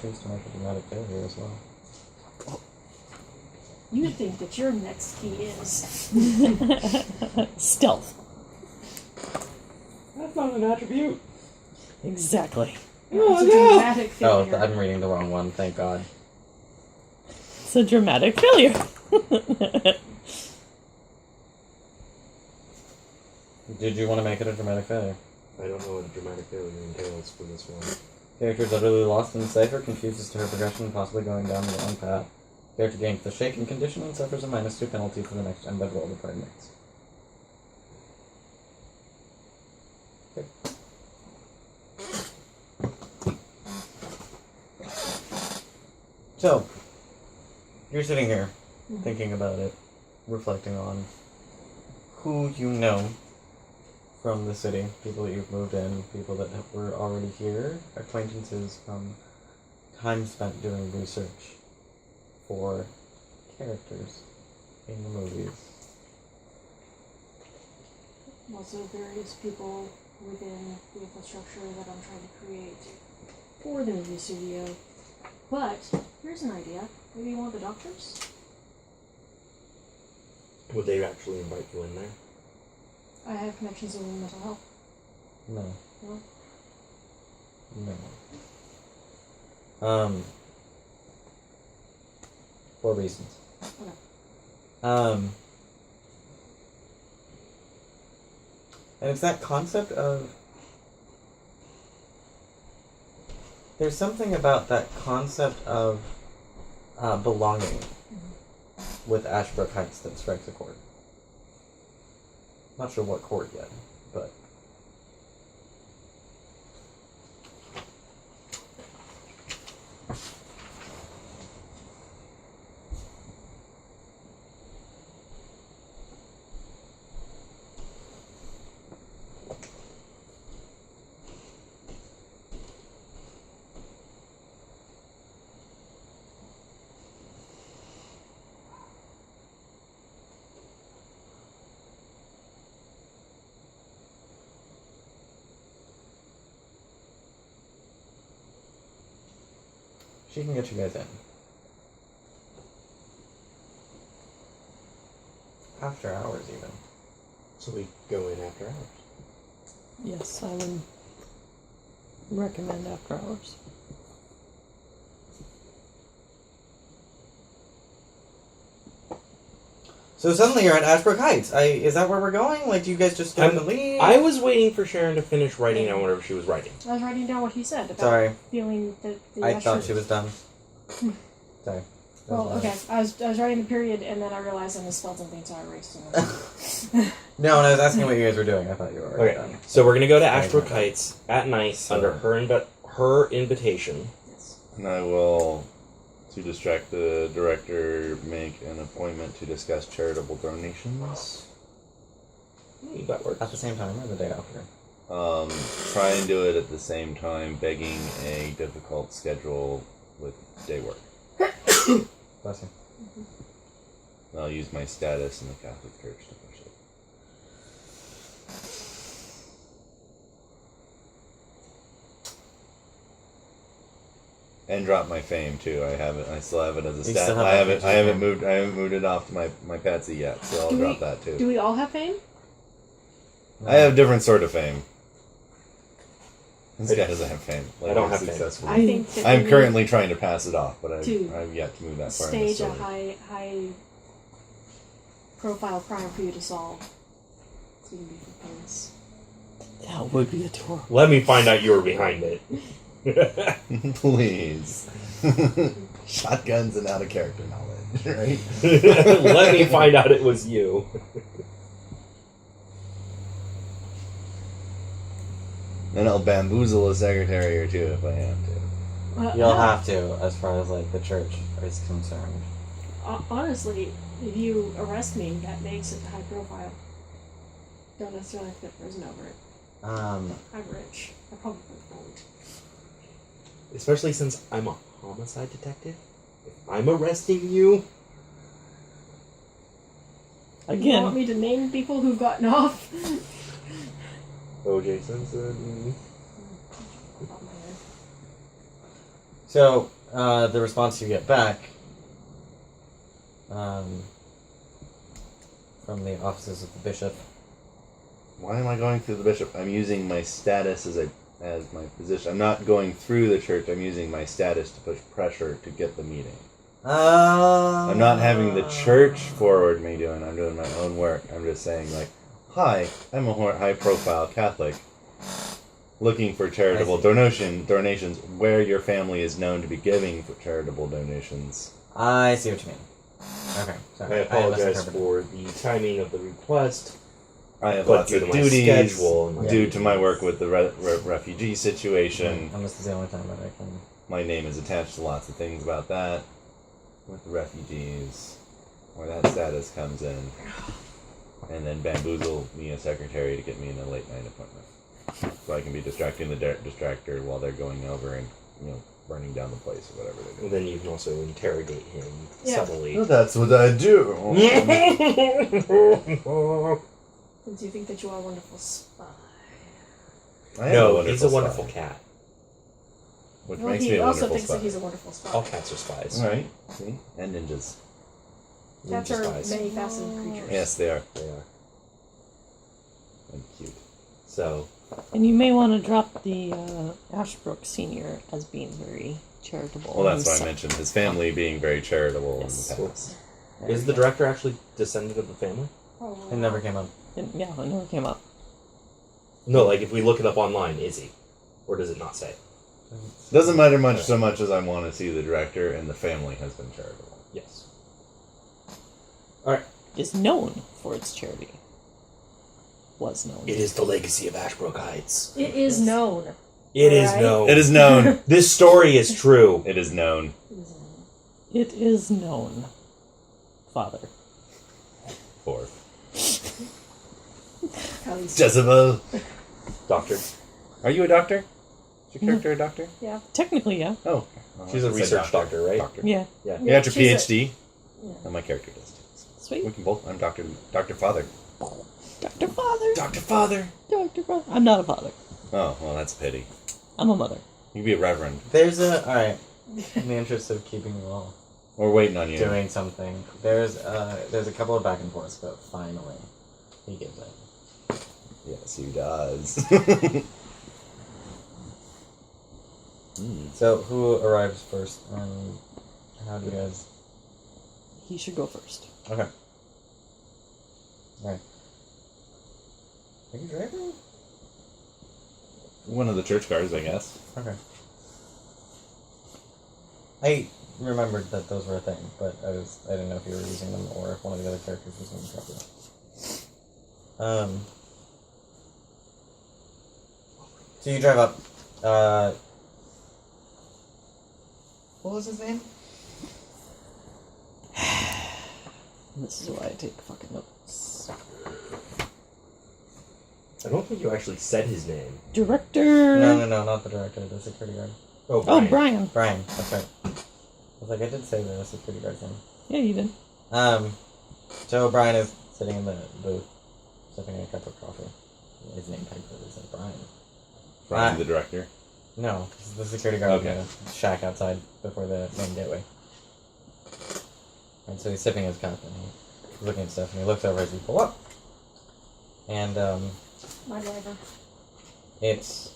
choose to make a dramatic failure as well. You think that your next key is Stealth. That's not an attribute. Exactly. it's a dramatic Oh, failure. I'm reading the wrong one, thank God. It's a dramatic failure. Did you want to make it a dramatic failure? I don't know what a dramatic failure entails for this one. Character is utterly lost in the cipher, confused as to her progression, possibly going down the wrong path. Character gains the shaken condition and suffers a -2 penalty for the next embed roll the card makes. Okay. So, you're sitting here, thinking about it, reflecting on who you know from the city, people that you've moved in, people that were already here, acquaintances from time spent doing research for characters in the movies. Also various people within the infrastructure that I'm trying to create for the movie studio. But here's an idea. Maybe you want the doctors? Would they actually invite you in there? I have connections in mental health. No. No? No. For reasons. Okay. And it's that concept of... There's something about that concept of belonging with Ashbrook Heights that strikes a chord. Not sure what chord yet, but... She can get you guys in. After hours, even. So we go in after hours. Yes, I would recommend after hours. So suddenly you're at Ashbrook Heights. Is that where we're going? Like, do you guys just get to leave? I was waiting for Sharon to finish writing down whatever she was writing. I was writing down what he said about Sorry. feeling that the I thought Ashford- she was done. Sorry. Well, okay. I was writing the period, and then I realized I misspelled something, so I erased it. No, and I was asking what you guys were doing. I thought you were already Okay, done. so we're gonna go to Sorry, Ashbrook my bad. Heights at night under her invitation. Yes. And I will, to distract the director, make an appointment to discuss charitable donations. That works. At the same time or the day after? Try and do it at the same time, begging a difficult schedule with day work. Bless you. And I'll use my status in the Catholic Church to push it. And drop my fame too. I still have it as a You stat. still have I that haven't picture of moved it off to my Patsy yet, so I'll Do drop we- that too. Do we all have fame? I have different sort of fame. This guy doesn't have fame. I don't have fame. successfully. I think that I'm we currently trying to pass it off, but To I've yet to move that far in the stage a story. high profile crime for you to solve, so you can be famous. That would be adorable. Let me find out you were behind it. Please. Shotguns and out of character knowledge, right? Let me find out it was you. And I'll bamboozle a secretary or two if I have to. You'll have to, as far as, like, the church is concerned. Honestly, if you arrest me, that makes it high profile. Don't necessarily have to get prison over it. I'm rich. I probably won't. Especially since I'm a homicide detective. If I'm arresting you, You Again, want me to name people who've gotten off? O.J. Simpson. So, the response you get back from the offices of the bishop. Why am I going through the bishop? I'm using my status as my position. I'm not going through the church. I'm using my status to push pressure to get the meeting. I'm not having the church forward me doing. I'm doing my own work. I'm just saying, like, hi, I'm a high-profile Catholic looking for charitable donations where your family is known to be giving for charitable donations. I see what you mean. Okay, sorry. I apologize for the timing of the request. I have But lots due of to my duties schedule and my due to my work with the refugee situation. And this is the only time that I can... My name is attached to lots of things about that with the refugees, where that status comes in, and then bamboozle me a secretary to get me in a late night appointment, so I can be distracting the distractor while they're going over and burning down the place or whatever they do. And then you can also interrogate him Yeah. subtly. Well, that's what I do. Since you think that you are a wonderful spy. I am No, he's a spy, wonderful cat. which Well, makes me he a also wonderful thinks spy. that he's a wonderful spy. All cats are spies. Right, see, and ninjas. Cats Ninja are spies. many-faceted creatures. Yes, they are. They are. And cute. So, And you may want to drop the Ashbrook Senior as being very charitable. Well, that's why I himself. mentioned his family being very charitable Yes. in the past. There is you the go. director actually descendant of the family? Probably It never came up. Yeah, it never came up. No, like if we look it up online, is he? Or does it not say? Doesn't matter much so much as I want to see the director and the family has been charitable. Yes. Is known for its charity. Was known. It is the legacy of Ashbrook Heights. It is known. It is Alright. known. It is known. This story is true. It is known. It is known. Father. For Kylie's- Jezebel. Doctor. Are you a doctor? Is your character a doctor? Yeah. Technically, yeah. Oh. She's a I said research doctor, right? Doctor. Yeah. Yeah. You got your she's PhD, Yeah. and my character does too. Sweet. We can both. I'm Doctor Father. Dr. Father. Dr. Father. Dr. Father. I'm not a father. Oh, well, that's a pity. I'm a mother. You can be a reverend. There's a... Alright. In the interest of keeping you all We're waiting on you. doing something, there's a couple of back and forths, but finally, he gives it. Yes, he does. So, who arrives first, and how do you guys... He should go first. Okay. Alright. Are you driving? One of the church cars, I guess. Okay. I remembered that those were a thing, but I didn't know if you were using them or if one of the other characters was going to drop them. So you drive up. What was his name? This is why I take fucking notes. I don't think you actually said his name. Director. No, not the director, the security guard. Oh, Oh, Brian. Brian. Brian, that's right. I was like, I did say the security guard's name. Yeah, you did. So Brian is sitting in the booth, sipping a cup of coffee. His name tag is Brian. Brian, the director. No, this is the security guard Okay. in the shack outside before the main gateway. And so he's sipping his cup and he's looking at stuff and he looks over as you pull up. And My driver. it's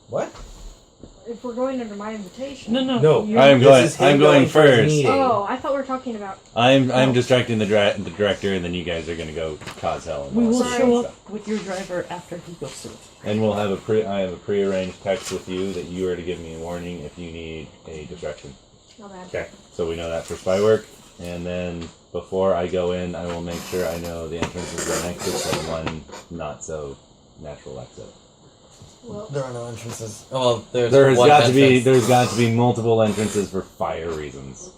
what? If we're going under my invitation. No. No, you- I'm this going- is him I'm going for his first. meeting. Oh, I thought we were talking about. I'm distracting the director, and then you guys are going to go cause hell. And We all will sorts of show stuff. up with your driver after he goes through. And we'll have I have a prearranged text with you that you are to give me a warning if you need a distraction. Not bad. Okay. So we know that for spy work. And then before I go in, I will make sure I know the entrances and exits and one not so natural exit. Well, There are no entrances. Well, there's There's one got to be entrance. multiple entrances for fire reasons.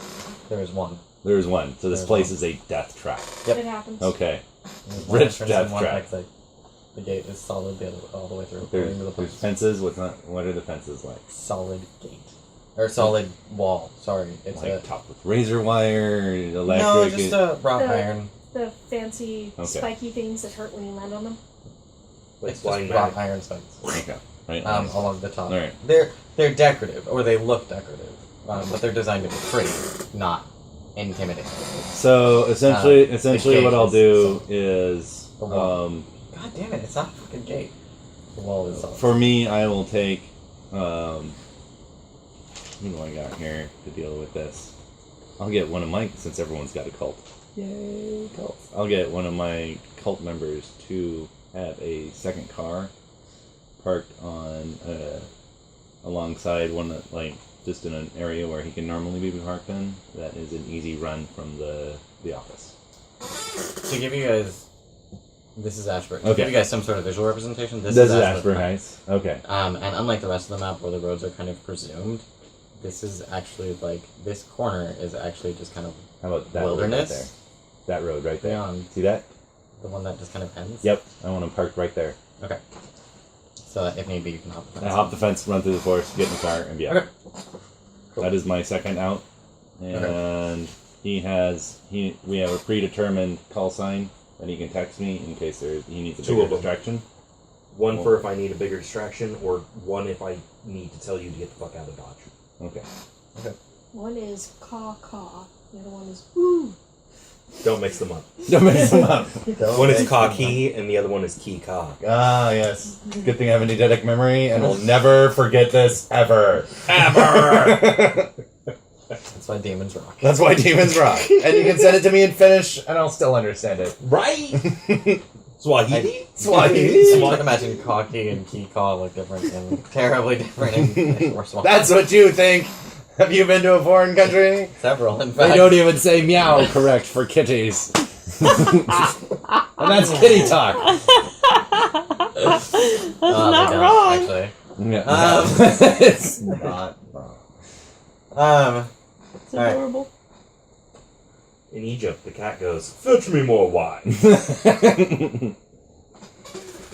There's one. There's one. So this There's place one. is a death trap. Yep. it happens. Okay. There's one Rich entrance death and one trap. exit. The gate is solid all the way through. There's, into the there's place. fences. What are the fences like? Solid gate. Or solid wall. Sorry, it's Like a topped with razor wire, electric. no, just a wrought The- iron. The fancy Okay. spiky things that hurt when you land on them. Like It's flying just wrought magic. iron spikes. Okay. Right. along the top. All right. They're decorative, or they look decorative, but they're designed to be pretty, not intimidating. So essentially, the what I'll gate do is, The wall. God damn it! It's not a fucking gate. The wall is. for me, I will take. Who do I got here to deal with this? I'll get one of my, since everyone's got a cult. Yay, cults! I'll get one of my cult members to have a second car parked on alongside one that, like, just in an area where he can normally be parked in. That is an easy run from the office. To give you guys, this is Ashburn. To Okay. give you guys some sort of visual representation, this is is Ashburn Ashburn. Heights. Okay. And unlike the rest of the map where the roads are kind of presumed, this is actually like this corner is actually just kind of How about that road right wilderness. there? That road right there. Beyond See that? the one that just kind of ends. Yep. I want him parked right there. Okay. So that if need be, you can hop the I fence. hop the fence, run through the forest, get in the car, and be out. Okay. Cool. That is my second out, and we have a predetermined call sign that he can text me in case he needs a Two bigger of them. distraction. One for if I need a bigger distraction, or one if I need to tell you to get the fuck out of Dodge. Okay. One is caw caw, the other one is ooh. Don't mix them up. Don't mess them up. One is caw key, and the other one is key caw. Ah, yes. Good thing I have an eidetic memory, and will never forget this ever. Ever. That's why demons rock. That's why demons rock. And you can send it to me in Finnish, and I'll still understand it. Right? Swahili? Swahili. I can imagine cocky and key call look different and terribly different in Finnish or Swahili. That's what you think. Have you been to a foreign country? Several, in fact. They don't even say meow correct for kitties. And that's kitty talk. That's They not don't, wrong. Actually. Yeah. It's not wrong. It's Alright. adorable. In Egypt, the cat goes, fetch me more wine.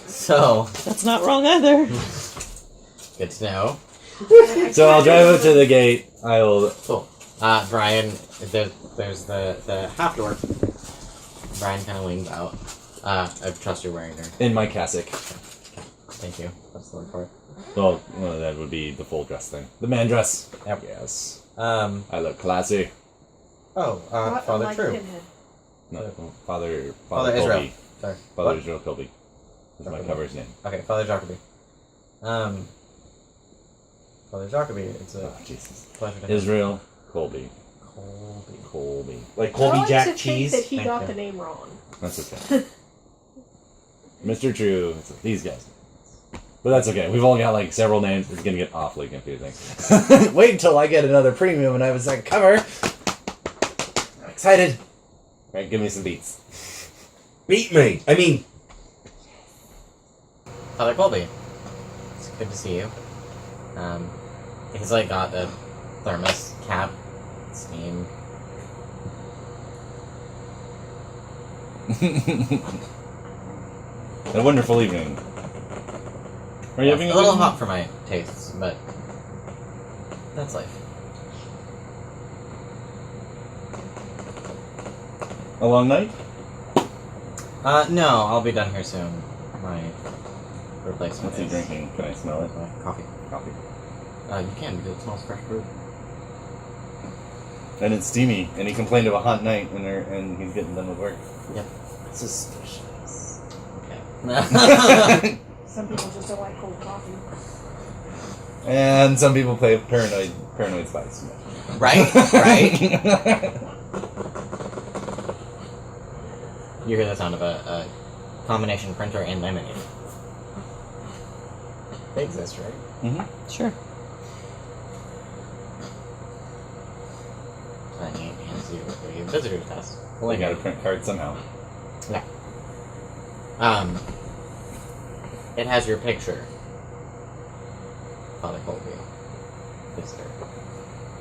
So, That's not wrong either. good to know. So I'll drive up to the gate. I'll. Cool. Brian, there's the half door. Brian kind of leans out. I trust you're wearing her. In my cassock. Thank you. That's the word for it. Well, that would be the full dress thing. The man dress. Yep. Yes. I look classy. Father like True. Pinhead. No, Father Father Colby. Israel. Sorry. Father What? Israel Colby. Is my Okay. cover's name. Okay, Father Jacoby. Father Jacoby, it's a Oh, Jesus. pleasure to Israel Colby. Colby. Like I Colby like Jack to think cheese. that he Thank got you. the name wrong. That's okay. Mr. True. It's these guys. But that's okay. We've all got like several names. It's gonna get awfully confusing. Wait until I get another premium and I have a second cover. I'm excited. Alright, give me some beats. Beat me. I mean, Father Colby. It's good to see you. He's like got a thermos cap, steam. A wonderful evening. Are you having a little hot for my tastes, but that's life. A long night? No, I'll be done here soon. My replacement What's he is drinking? Can I smell it? coffee. Coffee. You can because it smells fresh brewed. And it's steamy, and he complained of a hot night, and he's getting done with work. Yep. Suspicious. Okay. Some people just don't like cold coffee. And some people play paranoid spies. Right? Right? You hear the sound of a combination printer and laminator. They exist, right? Mm-hmm. Sure. And he hands you a visitor's pass. Well, I got a print card somehow. It has your picture. Father Colby. Visitor.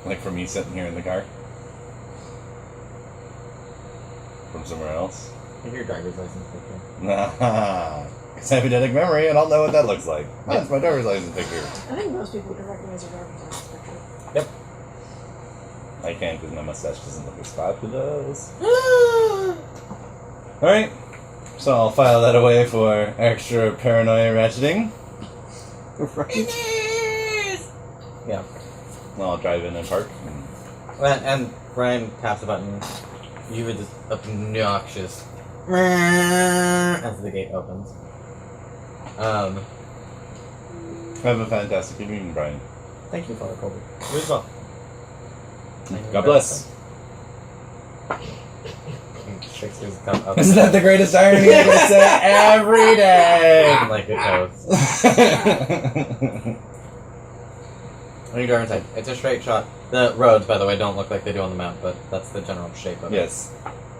Like for me sitting here in the car? From somewhere else? Like your driver's license picture. Nah. Because I have eidetic memory, and I'll know what that looks like. That's my driver's license picture. I think most people can recognize a driver's license picture. Yep. I can't because my mustache doesn't look as fabulous. Alright. So I'll file that away for extra paranoia ratcheting. Right. Yeah. Well, I'll drive in and park. And Brian taps the button. You hear this obnoxious as the gate opens. Have a fantastic evening, Brian. Thank you, Father Colby. You as well. God bless. He shakes his cup up. Isn't that the greatest irony I can say every day? Like it goes. When you drive inside, it's a straight shot. The roads, by the way, don't look like they do on the map, but that's the general shape of it. Yes.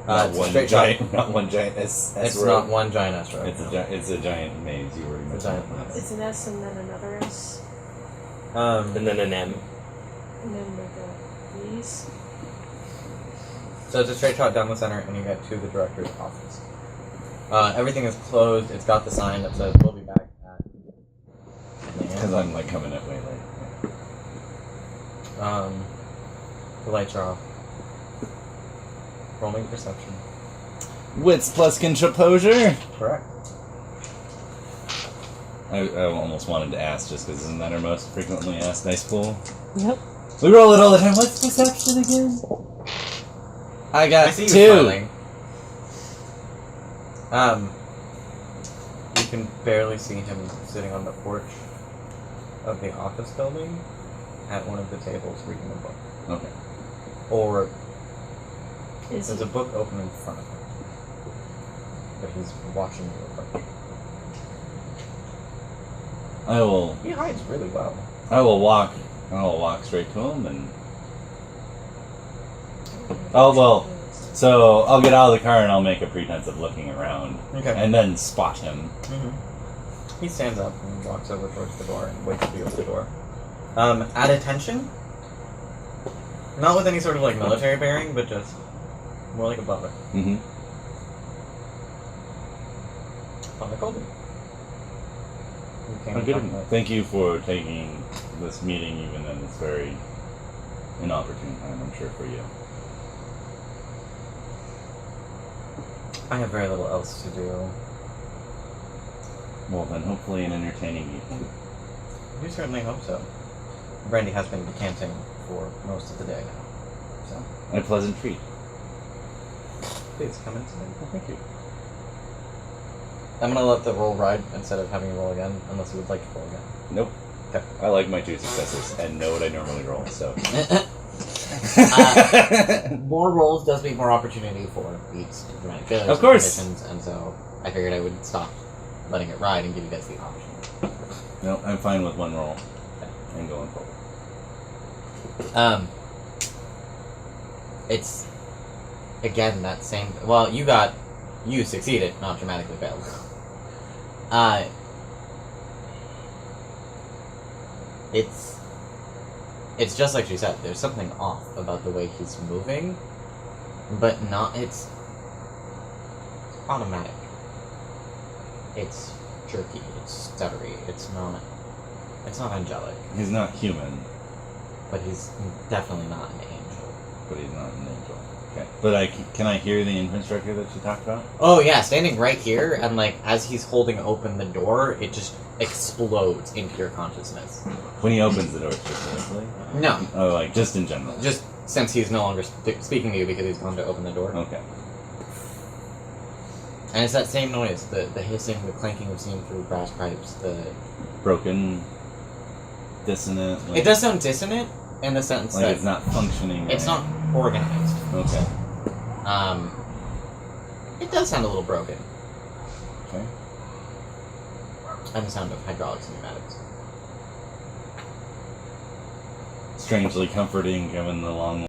It's a straight shot. Not one giant S It's road. not one giant S road. It's a giant maze. You already mentioned. giant that. maze. It's an S and then another S, And then an M. and then like a these. So it's a straight shot down the center, and you get to the director's office. Everything is closed. It's got the sign that says, "We'll be back at." Because I'm like coming at way late. The lights are off. Rolling perception. Wits plus composure. Correct. I almost wanted to ask just because isn't that our most frequently asked dice pool? Yep. We roll it all the time. What's perception again? I got I see you 2. smiling. You can barely see him sitting on the porch of the office building at one of the tables reading a book. Okay. Or Is there's a book open in front of him. But he's watching you approach. I will He hides really well. walk straight to him and so I'll get out of the car and I'll make a pretense of looking around Okay. and then spot him. Mm-hmm. He stands up and walks over towards the door and waits for you at the door. At attention. Not with any sort of like military bearing, but just more like a butler. Mm-hmm. Father Colby. Oh, good. Thank you for taking this meeting, even in this very inopportune time, I'm sure, for you. I have very little else to do. Well, then, hopefully, an entertaining evening. We certainly hope so. Brandy has been decanting for most of the day now. So, A pleasant treat. please come inside. Well, thank you. I'm gonna let the roll ride instead of having you roll again, unless you would like to roll again. Nope. Okay. I like my 2 successes and know what I normally roll, so. More rolls does mean more opportunity for beats and dramatic failures. Of course. And conditions, and so I figured I would stop letting it ride and give you guys the option. No, I'm fine with 1 roll and going forward. It's again that same. Well, you succeeded, not dramatically failed. It's just like she said. There's something off about the way he's moving, but it's automatic. It's jerky. It's stuttery. It's not angelic, He's not human, but he's definitely not an angel. but he's not an angel. Okay. But can I hear the infrastructure that you talked about? Oh yeah, standing right here, and like as he's holding open the door, it just explodes into your consciousness. When he opens the door specifically? No, Oh, like, just in general? just since he's no longer speaking to you because he's gone to open the door. Okay. And it's that same noise, the hissing, the clanking of steam through brass pipes, Broken, dissonant. Like, It does sound dissonant in the sense like that it's not functioning. it's right. not organized. Okay. It does sound a little broken. Okay. And the sound of hydraulics and pneumatics. Strangely comforting given the long